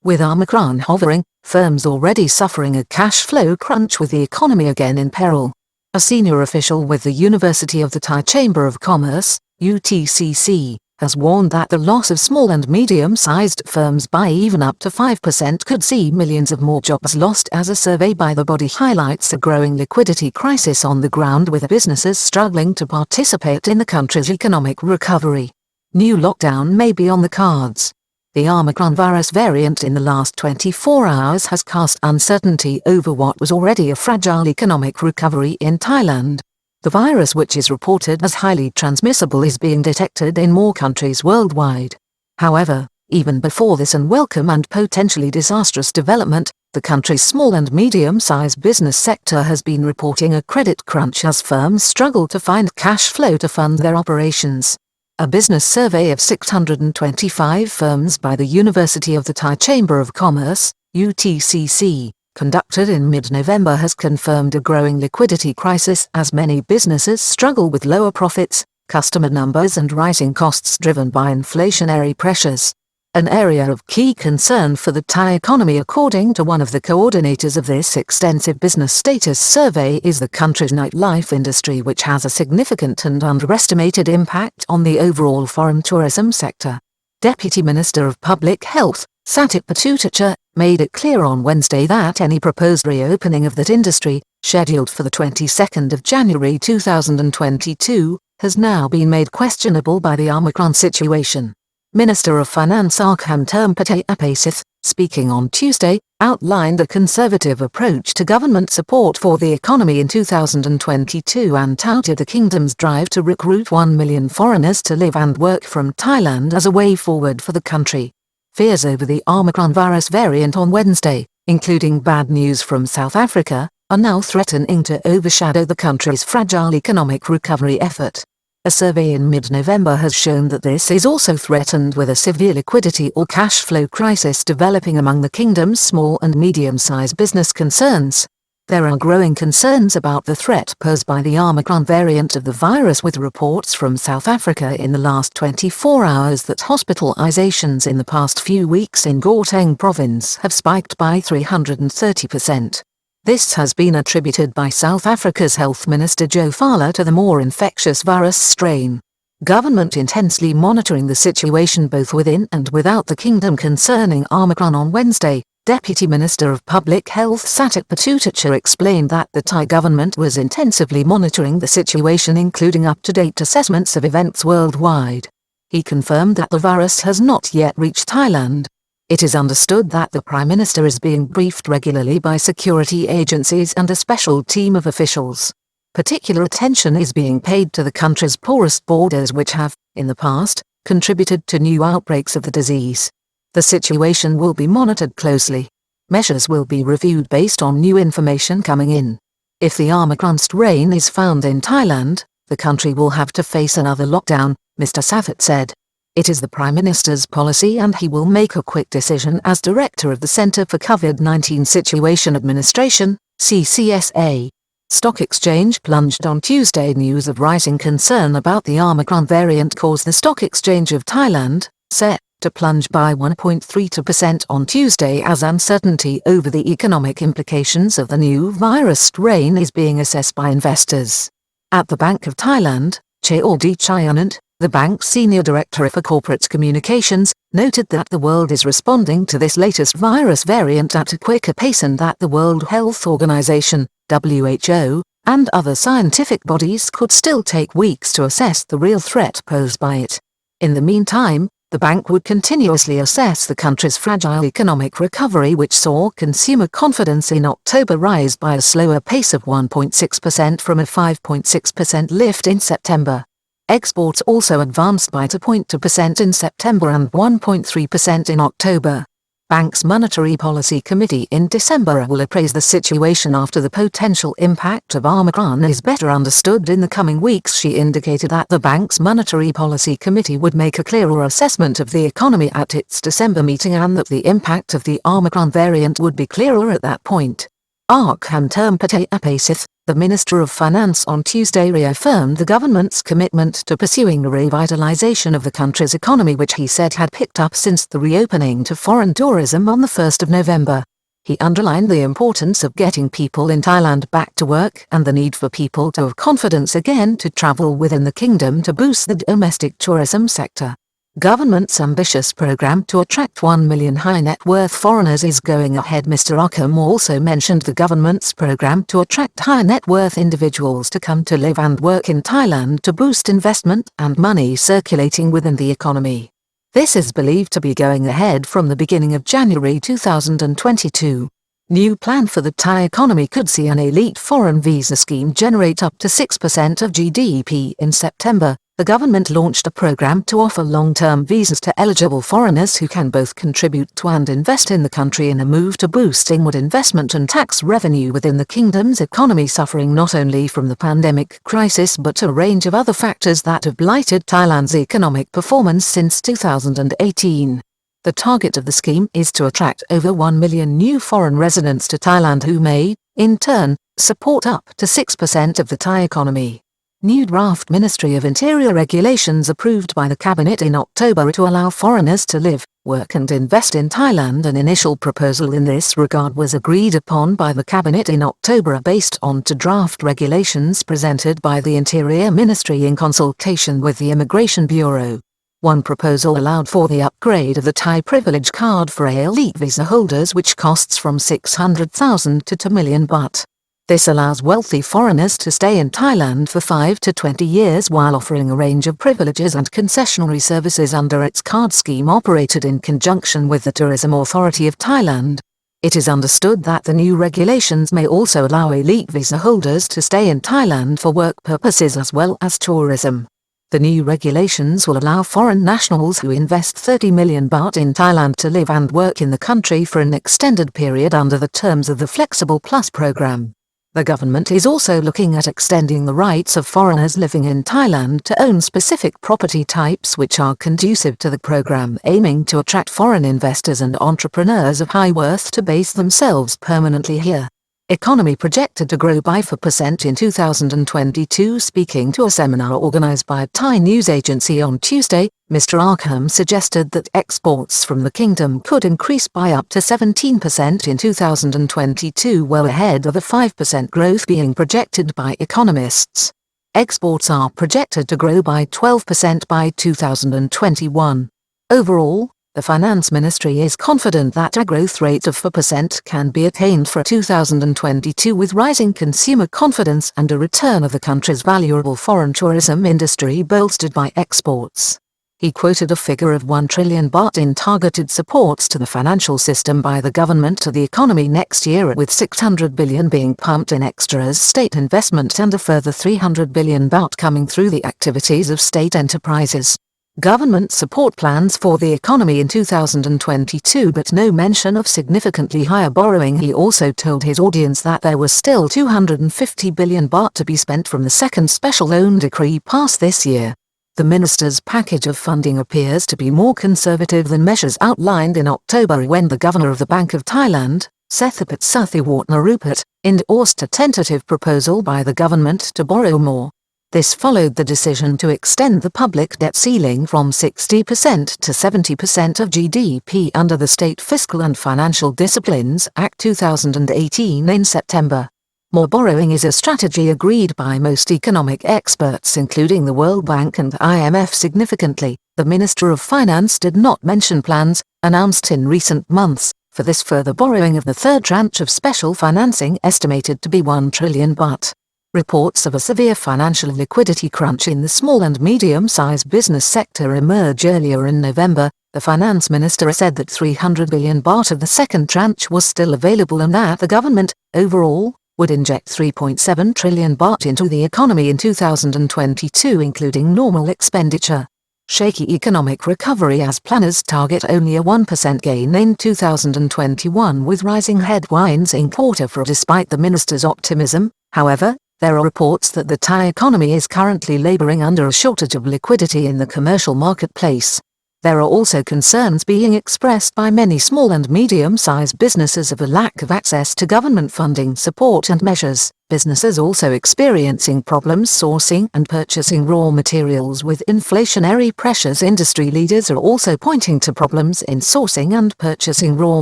With Omicron hovering, firms already suffering a cash flow crunch with the economy again in peril. A senior official with the University of the Thai Chamber of Commerce, UTCC, has warned that the loss of small and medium-sized firms by even up to 5% could see millions of more jobs lost, as a survey by the body highlights a growing liquidity crisis on the ground, with businesses struggling to participate in the country's economic recovery. New lockdown may be on the cards. The Omicron virus variant in the last 24 hours has cast uncertainty over what was already a fragile economic recovery in Thailand. The virus, which is reported as highly transmissible, is being detected in more countries worldwide. However, even before this unwelcome and potentially disastrous development, the country's small and medium-sized business sector has been reporting a credit crunch as firms struggle to find cash flow to fund their operations. A business survey of 625 firms by the University of the Thai Chamber of Commerce, UTCC, conducted in mid-November has confirmed a growing liquidity crisis as many businesses struggle with lower profits, customer numbers and rising costs driven by inflationary pressures. An area of key concern for the Thai economy, according to one of the coordinators of this extensive business status survey, is the country's nightlife industry, which has a significant and underestimated impact on the overall foreign tourism sector. Deputy Minister of Public Health, Satit Patutucha, made it clear on Wednesday that any proposed reopening of that industry, scheduled for the 22nd of January 2022, has now been made questionable by the Omicron situation. Minister of Finance Arkham Pate Apasith, speaking on Tuesday, outlined a conservative approach to government support for the economy in 2022 and touted the kingdom's drive to recruit 1 million foreigners to live and work from Thailand as a way forward for the country. Fears over the Omicron virus variant on Wednesday, including bad news from South Africa, are now threatening to overshadow the country's fragile economic recovery effort. A survey in mid-November has shown that this is also threatened, with a severe liquidity or cash flow crisis developing among the kingdom's small and medium-sized business concerns. There are growing concerns about the threat posed by the Omicron variant of the virus, with reports from South Africa in the last 24 hours that hospitalizations in the past few weeks in Gauteng province have spiked by 330%. This has been attributed by South Africa's Health Minister Joe Fowler to the more infectious virus strain. Government intensely monitoring the situation both within and without the kingdom concerning Omicron. On Wednesday, Deputy Minister of Public Health Satit Patutucha explained that the Thai government was intensively monitoring the situation, including up-to-date assessments of events worldwide. He confirmed that the virus has not yet reached Thailand. It is understood that the Prime Minister is being briefed regularly by security agencies and a special team of officials. Particular attention is being paid to the country's poorest borders, which have, in the past, contributed to new outbreaks of the disease. The situation will be monitored closely. Measures will be reviewed based on new information coming in. If the Omicron strain is found in Thailand, the country will have to face another lockdown, Mr. Satit said. It is the Prime Minister's policy and he will make a quick decision as Director of the Centre for COVID-19 Situation Administration, CCSA. Stock exchange plunged on Tuesday. News of rising concern about the Omicron variant caused the Stock Exchange of Thailand, set to plunge by 1.32% on Tuesday, as uncertainty over the economic implications of the new virus strain is being assessed by investors. At the Bank of Thailand, Cheoldi Chayanant, the bank's senior director for corporate communications, noted that the world is responding to this latest virus variant at a quicker pace and that the World Health Organization, WHO, and other scientific bodies could still take weeks to assess the real threat posed by it. In the meantime, the bank would continuously assess the country's fragile economic recovery, which saw consumer confidence in October rise by a slower pace of 1.6% from a 5.6% lift in September. Exports also advanced by 2.2% in September and 1.3% in October. Bank's Monetary Policy Committee in December will appraise the situation after the potential impact of Omicron is better understood in the coming weeks. She indicated that the bank's Monetary Policy Committee would make a clearer assessment of the economy at its December meeting and that the impact of the Omicron variant would be clearer at that point. Arkham Termpatayapasith, the Minister of Finance on Tuesday reaffirmed the government's commitment to pursuing a revitalization of the country's economy, which he said had picked up since the reopening to foreign tourism on the 1st of November. He underlined the importance of getting people in Thailand back to work and the need for people to have confidence again to travel within the kingdom to boost the domestic tourism sector. Government's ambitious program to attract 1 million high-net-worth foreigners is going ahead. Mr. Arkham also mentioned the government's program to attract high-net-worth individuals to come to live and work in Thailand to boost investment and money circulating within the economy. This is believed to be going ahead from the beginning of January 2022. New plan for the Thai economy could see an elite foreign visa scheme generate up to 6% of GDP in September. The government launched a program to offer long-term visas to eligible foreigners who can both contribute to and invest in the country in a move to boost inward investment and tax revenue within the kingdom's economy, suffering not only from the pandemic crisis but a range of other factors that have blighted Thailand's economic performance since 2018. The target of the scheme is to attract over 1 million new foreign residents to Thailand who may, in turn, support up to 6% of the Thai economy. New draft Ministry of Interior regulations approved by the Cabinet in October to allow foreigners to live, work and invest in Thailand. An initial proposal in this regard was agreed upon by the Cabinet in October based on two draft regulations presented by the Interior Ministry in consultation with the Immigration Bureau. One proposal allowed for the upgrade of the Thai privilege card for elite visa holders, which costs from 600,000 to 2 million baht. This allows wealthy foreigners to stay in Thailand for 5 to 20 years while offering a range of privileges and concessionary services under its card scheme operated in conjunction with the Tourism Authority of Thailand. It is understood that the new regulations may also allow elite visa holders to stay in Thailand for work purposes as well as tourism. The new regulations will allow foreign nationals who invest 30 million baht in Thailand to live and work in the country for an extended period under the terms of the Flexible Plus program. The government is also looking at extending the rights of foreigners living in Thailand to own specific property types which are conducive to the program, aiming to attract foreign investors and entrepreneurs of high worth to base themselves permanently here. Economy projected to grow by 4% in 2022. Speaking to a seminar organized by a Thai news agency on Tuesday, Mr. Arkham suggested that exports from the kingdom could increase by up to 17% in 2022, well ahead of the 5% growth being projected by economists. Exports are projected to grow by 12% by 2021. Overall, the Finance Ministry is confident that a growth rate of 4% can be attained for 2022 with rising consumer confidence and a return of the country's valuable foreign tourism industry bolstered by exports. He quoted a figure of 1 trillion baht in targeted supports to the financial system by the government to the economy next year, with 600 billion being pumped in extras state investment and a further 300 billion baht coming through the activities of state enterprises. Government support plans for the economy in 2022, but no mention of significantly higher borrowing. He also told his audience that there was still 250 billion baht to be spent from the second special loan decree passed this year. The minister's package of funding appears to be more conservative than measures outlined in October when the governor of the Bank of Thailand, Sethapat Suthiwartnarupat, endorsed a tentative proposal by the government to borrow more. This followed the decision to extend the public debt ceiling from 60% to 70% of GDP under the State Fiscal and Financial Disciplines Act 2018 in September. More borrowing is a strategy agreed by most economic experts, including the World Bank and IMF. Significantly, the Minister of Finance did not mention plans, announced in recent months, for this further borrowing of the third tranche of special financing estimated to be 1 trillion baht. Reports of a severe financial liquidity crunch in the small and medium-sized business sector emerged earlier in November. The finance minister said that 300 billion baht of the second tranche was still available and that the government, overall, would inject 3.7 trillion baht into the economy in 2022, including normal expenditure. Shaky economic recovery as planners target only a 1% gain in 2021 with rising headwinds in Q4. Despite the minister's optimism, however, there are reports that the Thai economy is currently laboring under a shortage of liquidity in the commercial marketplace. There are also concerns being expressed by many small and medium-sized businesses of a lack of access to government funding support and measures. Businesses also experiencing problems sourcing and purchasing raw materials with inflationary pressures. Industry leaders are also pointing to problems in sourcing and purchasing raw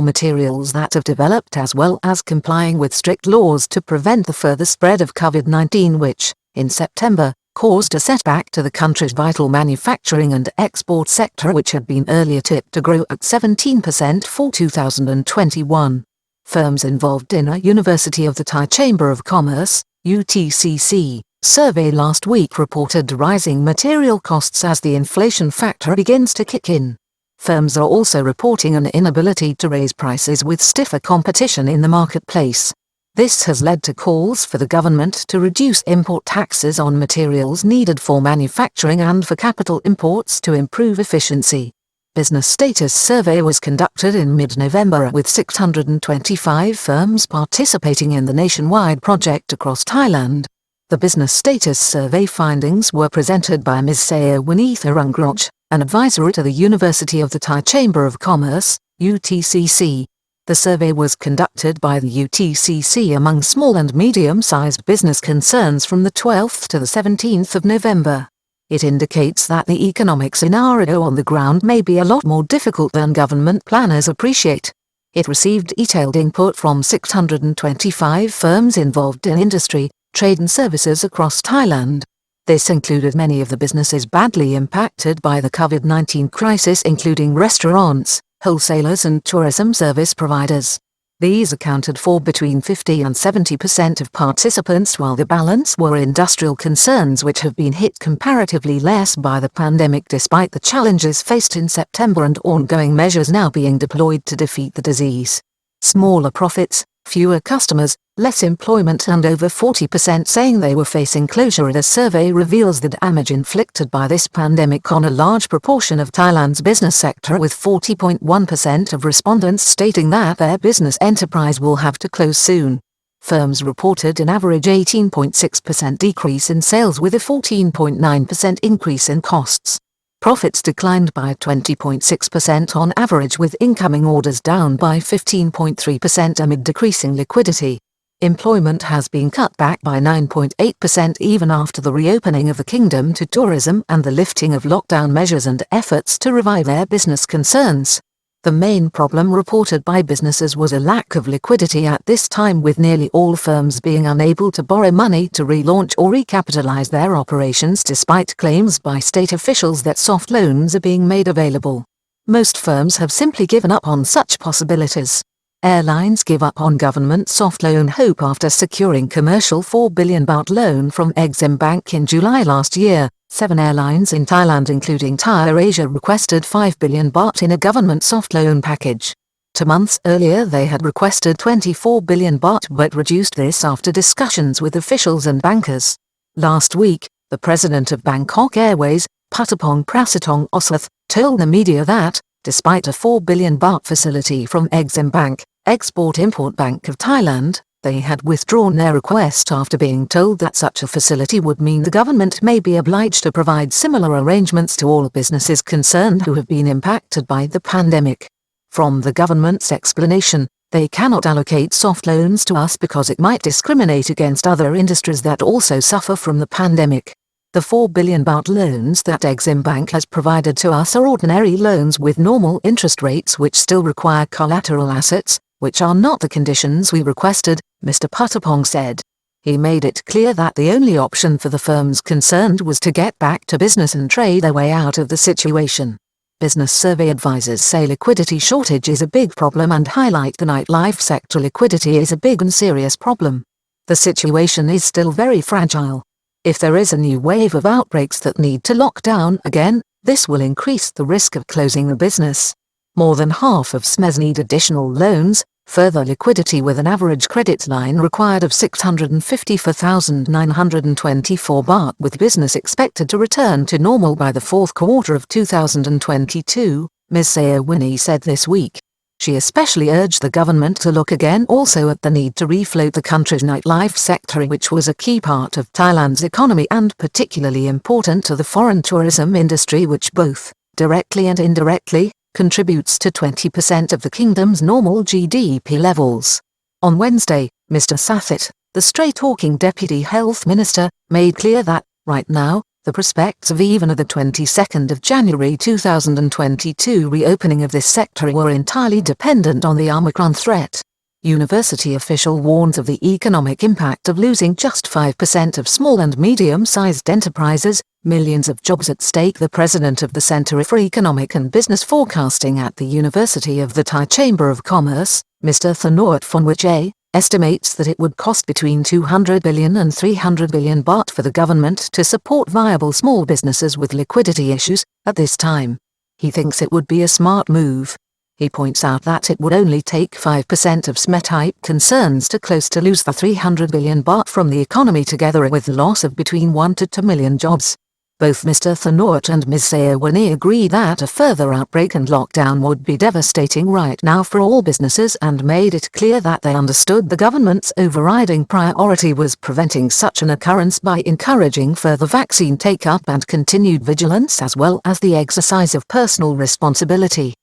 materials that have developed, as well as complying with strict laws to prevent the further spread of COVID-19, which, in September, caused a setback to the country's vital manufacturing and export sector, which had been earlier tipped to grow at 17% for 2021. Firms involved in a University of the Thai Chamber of Commerce, UTCC, survey last week reported rising material costs as the inflation factor begins to kick in. Firms are also reporting an inability to raise prices with stiffer competition in the marketplace. This has led to calls for the government to reduce import taxes on materials needed for manufacturing and for capital imports to improve efficiency. Business status survey was conducted in mid-November with 625 firms participating in the nationwide project across Thailand. The business status survey findings were presented by Ms. Saya Winitha Rungroch, an advisor to the University of the Thai Chamber of Commerce, UTCC. The survey was conducted by the UTCC among small and medium-sized business concerns from the 12th to the 17th of November. It indicates that the economic scenario on the ground may be a lot more difficult than government planners appreciate. It received detailed input from 625 firms involved in industry, trade and services across Thailand. This included many of the businesses badly impacted by the COVID-19 crisis, including restaurants, wholesalers and tourism service providers. These accounted for between 50 and 70% of participants, while the balance were industrial concerns which have been hit comparatively less by the pandemic despite the challenges faced in September and ongoing measures now being deployed to defeat the disease. Smaller profits, fewer customers, less employment and over 40% saying they were facing closure. The survey reveals the damage inflicted by this pandemic on a large proportion of Thailand's business sector, with 40.1% of respondents stating that their business enterprise will have to close soon. Firms reported an average 18.6% decrease in sales with a 14.9% increase in costs. Profits declined by 20.6% on average, with incoming orders down by 15.3% amid decreasing liquidity. Employment has been cut back by 9.8% even after the reopening of the kingdom to tourism and the lifting of lockdown measures and efforts to revive their business concerns. The main problem reported by businesses was a lack of liquidity at this time, with nearly all firms being unable to borrow money to relaunch or recapitalize their operations despite claims by state officials that soft loans are being made available. Most firms have simply given up on such possibilities. Airlines give up on government soft loan hope after securing commercial 4 billion baht loan from Exim Bank in July last year. 7 airlines in Thailand, including Thai Asia, requested 5 billion baht in a government soft loan package. 2 months earlier they had requested 24 billion baht but reduced this after discussions with officials and bankers. Last week, the president of Bangkok Airways, Patapong Prasatong Osath, told the media that, despite a 4 billion baht facility from Exim Bank, Export-Import Bank of Thailand, they had withdrawn their request after being told that such a facility would mean the government may be obliged to provide similar arrangements to all businesses concerned who have been impacted by the pandemic. From the government's explanation, they cannot allocate soft loans to us because it might discriminate against other industries that also suffer from the pandemic. The 4 billion baht loans that Exim Bank has provided to us are ordinary loans with normal interest rates which still require collateral assets, which are not the conditions we requested, Mr. Patapong said. He made it clear that the only option for the firms concerned was to get back to business and trade their way out of the situation. Business survey advisors say liquidity shortage is a big problem and highlight the nightlife sector liquidity is a big and serious problem. The situation is still very fragile. If there is a new wave of outbreaks that need to lock down again, this will increase the risk of closing the business. More than half of SMEs need additional loans, further liquidity, with an average credit line required of 654,924 baht, with business expected to return to normal by the fourth quarter of 2022, Ms. Saya Winnie said this week. She especially urged the government to look again also at the need to refloat the country's nightlife sector, which was a key part of Thailand's economy and particularly important to the foreign tourism industry, which both directly and indirectly, contributes to 20% of the kingdom's normal GDP levels. On Wednesday, Mr. Sathit, the straight-talking Deputy Health Minister, made clear that, right now, the prospects of even the 22nd of January 2022 reopening of this sector were entirely dependent on the Omicron threat. University official warns of the economic impact of losing just 5% of small and medium-sized enterprises, millions of jobs at stake. The president of the Centre for Economic and Business Forecasting at the University of the Thai Chamber of Commerce, Mr. Thanort Phonwichai, estimates that it would cost between 200 billion and 300 billion baht for the government to support viable small businesses with liquidity issues at this time. He thinks it would be a smart move. He points out that it would only take 5% of SME-type concerns to close to lose the 300 billion baht from the economy, together with the loss of between 1 to 2 million jobs. Both Mr. Thanort and Ms. Sayawani agree that a further outbreak and lockdown would be devastating right now for all businesses, and made it clear that they understood the government's overriding priority was preventing such an occurrence by encouraging further vaccine take-up and continued vigilance, as well as the exercise of personal responsibility.